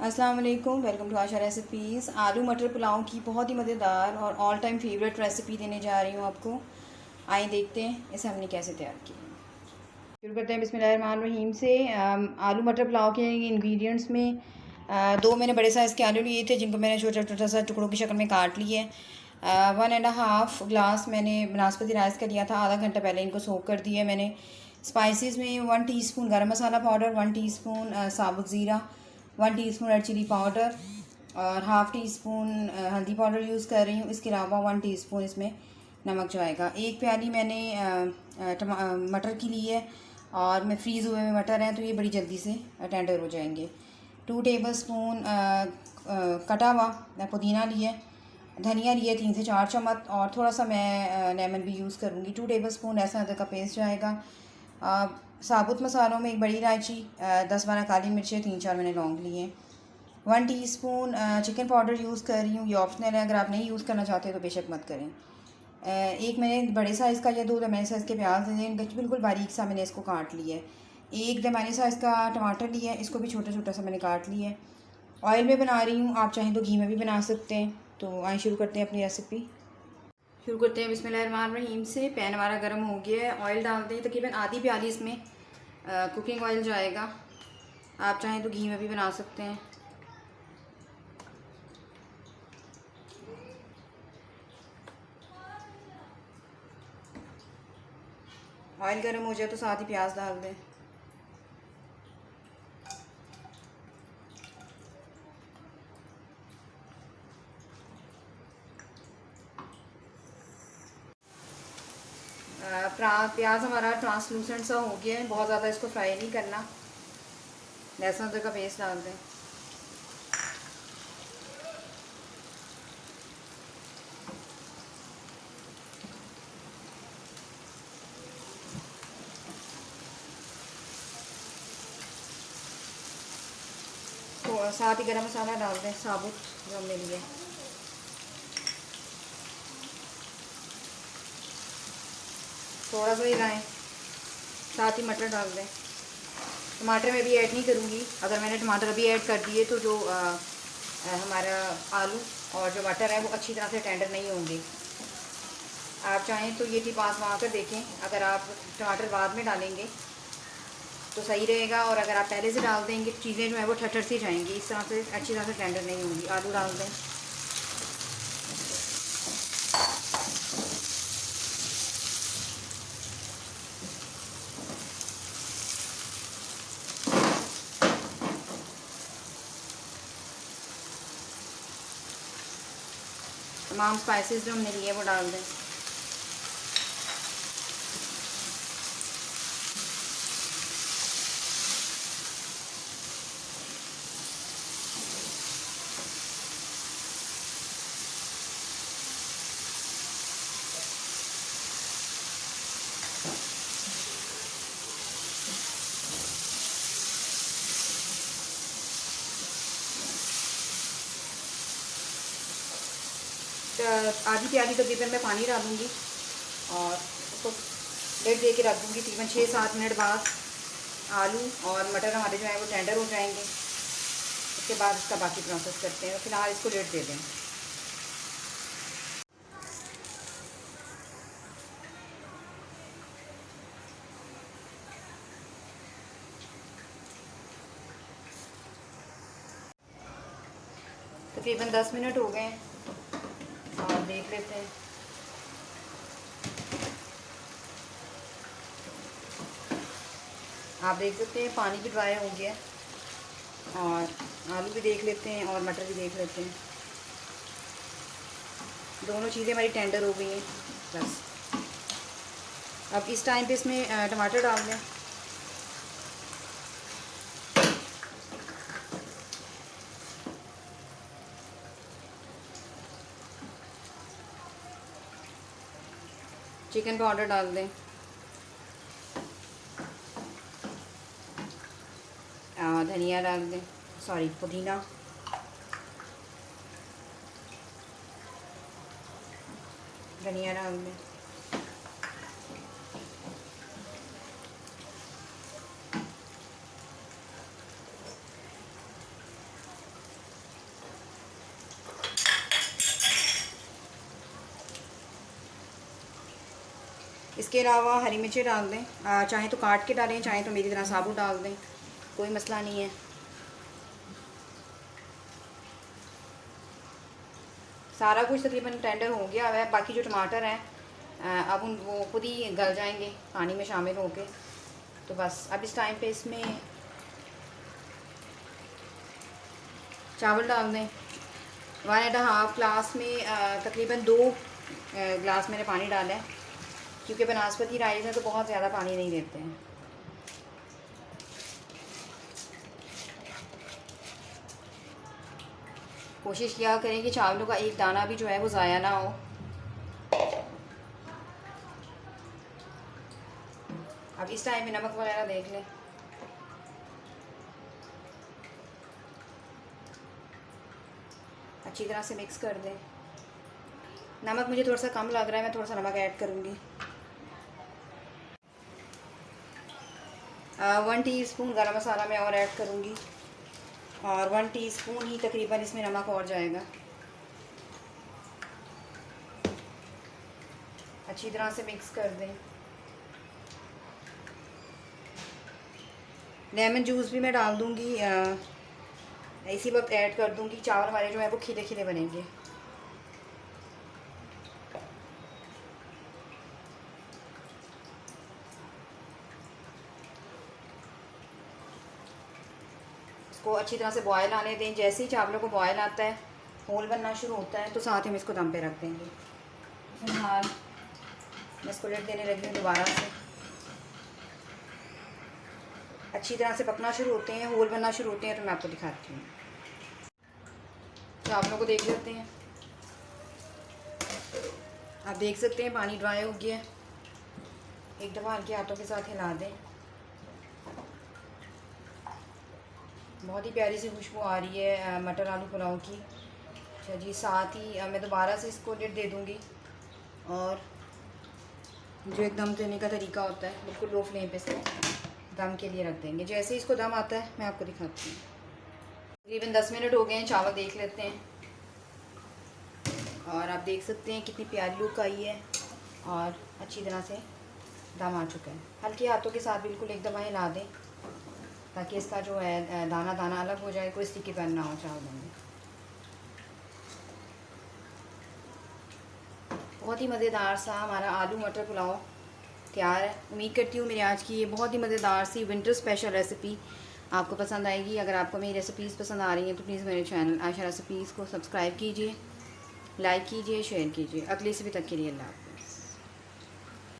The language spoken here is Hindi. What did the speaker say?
अस्सलाम वालेकुम, वेलकम टू आशा रेसिपीज़। आलू मटर पुलाव की बहुत ही मज़ेदार और ऑल टाइम फेवरेट रेसिपी देने जा रही हूँ आपको। आइए देखते हैं इसे हमने कैसे तैयार किया। शुरू करते हैं बिस्मिल्लाहिर्रहमानिर्रहीम से। आलू मटर पुलाव के इंग्रेडिएंट्स में दो मैंने बड़े साइज़ के आलू लिए थे, जिनको मैंने छोटा छोटा सा टुकड़ों की शक्ल में काट लिए। 1.5 ग्लास मैंने बनास्पति राइस का लिया था, आधा घंटा पहले इनको सोक कर दिया मैंने। स्पाइसेस में 1 टीस्पून गरम मसाला पाउडर, 1 टीस्पून साबुत ज़ीरा, 1 टीस्पून रेड चिली पाउडर और हाफ़ टी स्पून हल्दी पाउडर यूज़ कर रही हूँ। इसके अलावा 1 टीस्पून इसमें नमक जाएगा। एक प्याली मैंने मटर की ली है और मैं फ्रीज़ हुए में मटर हैं तो ये बड़ी जल्दी से टेंडर हो जाएंगे। 2 टेबल स्पून कटा हुआ पुदीना लिया, धनिया लिया 3 से 4 चम्मच और थोड़ा सा मैं लेमन भी यूज़ करूँगी। 2 टेबल स्पून लहसुन अदरक का पेस्ट जाएगा। साबुत मसालों में एक बड़ी इलायची, 10-12 काली मिर्चें, 3-4 मैंने लौंग लिए। 1 टीस्पून चिकन पाउडर यूज़ कर रही हूँ, ये ऑप्शनल है, अगर आप नहीं यूज़ करना चाहते तो बेशक मत करें। एक मैंने बड़े साइज़ का या 2 दरमियाने साइज़ के प्याज हैं, बिल्कुल बारीक सा मैंने इसको काट लिया है। एक दरमियाने साइज़ का टमाटर लिया है, इसको भी छोटा छोटा सा मैंने काट लिया है। ऑयल में बना रही हूँ, आप चाहें तो घी में भी बना सकते हैं। तो आइए शुरू करते हैं अपनी रेसिपी। शुरू करते हैं बिस्मिल्लाहिर्रहमानिर्रहीम से। पैन हमारा गर्म हो गया है, ऑयल डालते हैं। तकरीबन आधी प्याली इसमें कुकिंग ऑयल जाएगा, आप चाहें तो घी में भी बना सकते हैं। ऑयल गर्म हो जाए तो साथ ही प्याज डाल दें। प्याज हमारा ट्रांसलूसेंट सा हो गया है, बहुत ज़्यादा इसको फ्राई नहीं करना। लहसुन अदरक का पेस्ट डाल दें। तो साथ ही गरम मसाला डाल दें साबुत जो हमने लिए। थोड़ा सा हिलाएं, साथ ही मटर डाल दें। टमाटर मैं भी ऐड नहीं करूँगी, अगर मैंने टमाटर अभी ऐड कर दिए तो जो हमारा आलू और जो मटर है वो अच्छी तरह से टेंडर नहीं होंगे। आप चाहें तो ये टिप आजमा कर देखें, अगर आप टमाटर बाद में डालेंगे तो सही रहेगा, और अगर आप पहले से डाल देंगे तो चीज़ें जो है वो ठटर सी जाएंगी, इस तरह से अच्छी तरह से टेंडर नहीं होंगी। आलू डाल दें। तमाम स्पाइसेस जो हमने लिए वो डाल दें। आधी प्याली तकरीबन मैं पानी डालूँगी और उसको लेट दे के रख दूँगी। तकरीबन 6-7 मिनट बाद आलू और मटर हमारे जो है वो टेंडर हो जाएंगे। उसके बाद इसका बाकी प्रोसेस करते हैं। फिलहाल इसको लेट दे दें। तकरीबन 10 मिनट हो गए हैं और देख लेते हैं। आप देख सकते हैं पानी भी ड्राई हो गया और आलू भी देख लेते हैं और मटर भी देख लेते हैं। दोनों चीज़ें हमारी टेंडर हो गई हैं। बस अब इस टाइम पे इसमें टमाटर डाल दें। चिकन पाउडर डाल दें। धनिया डाल दें, सॉरी पुदीना। धनिया डाल दें। इसके अलावा हरी मिर्ची डाल दें, चाहे तो काट के डालें, चाहे तो मेरी तरह साबुत डाल दें, कोई मसला नहीं है। सारा कुछ तकरीबन टेंडर हो गया है। बाकी जो टमाटर हैं अब वो खुद ही गल जाएंगे पानी में शामिल होके। तो बस अब इस टाइम पे इसमें चावल डाल दें। 1.5 ग्लास में तकरीबन 2 ग्लास मैंने पानी डाला है, क्योंकि बनास्पति राइस है तो बहुत ज़्यादा पानी नहीं देते हैं। कोशिश किया करें कि चावलों का एक दाना भी जो है वो ज़ाया ना हो। अब इस टाइम में नमक वगैरह देख लें। अच्छी तरह से मिक्स कर दें। नमक मुझे थोड़ा सा कम लग रहा है, मैं थोड़ा सा नमक ऐड करूँगी। 1 टीस्पून गरम मसाला मैं और ऐड करूँगी, और 1 टीस्पून ही तकरीबन इसमें नमक और जाएगा। अच्छी तरह से मिक्स कर दें। लेमन जूस भी मैं डाल दूँगी, इसी वक्त ऐड कर दूँगी। चावल हमारे जो है वो खिले खिले बनेंगे। इसको अच्छी तरह से बॉयल आने दें। जैसे ही चावलों को बॉयल आता है, होल बनना शुरू होता है, तो साथ ही हम इसको दम पे रख देंगे। फिलहाल मैं इसको लिड देने लगी हूँ दोबारा से। अच्छी तरह से पकना शुरू होते हैं, होल बनना शुरू होते हैं, तो मैं आपको दिखाती हूँ। चावलों को देख लेते हैं। आप देख सकते हैं पानी ड्राई हो गया है। एक दफ़ा हल्के हाथों के साथ हिला दें। बहुत ही प्यारी सी खुशबू आ रही है मटर आलू पुलाव की। अच्छा जी, साथ ही मैं दोबारा से इसको लिड दे दूँगी, और जो एक दम देने का तरीका होता है, बिल्कुल लो फ्लेम पे इसको दम के लिए रख देंगे। जैसे ही इसको दम आता है मैं आपको दिखाती हूँ। तकरीबन 10 मिनट हो गए हैं। चावल देख लेते हैं, और आप देख सकते हैं कितनी प्यारी लुक आई है, और अच्छी तरह से दम आ चुका है। हल्के हाथों के साथ बिल्कुल एक दफ़ा हिला दें, ताकि इसका जो है दाना दाना अलग हो जाए, कोई स्टिकी पैन ना हो चावलों में। बहुत ही मज़ेदार सा हमारा आलू मटर पुलाव तैयार है। उम्मीद करती हूँ मेरी आज की ये बहुत ही मज़ेदार सी विंटर स्पेशल रेसिपी आपको पसंद आएगी। अगर आपको मेरी रेसिपीज़ पसंद आ रही हैं तो प्लीज़ मेरे चैनल आयशा रेसिपीज़ को सब्सक्राइब कीजिए, लाइक कीजिए, शेयर कीजिए। अगली रेसिपी तक के लिए अल्लाह हाफ़िज़।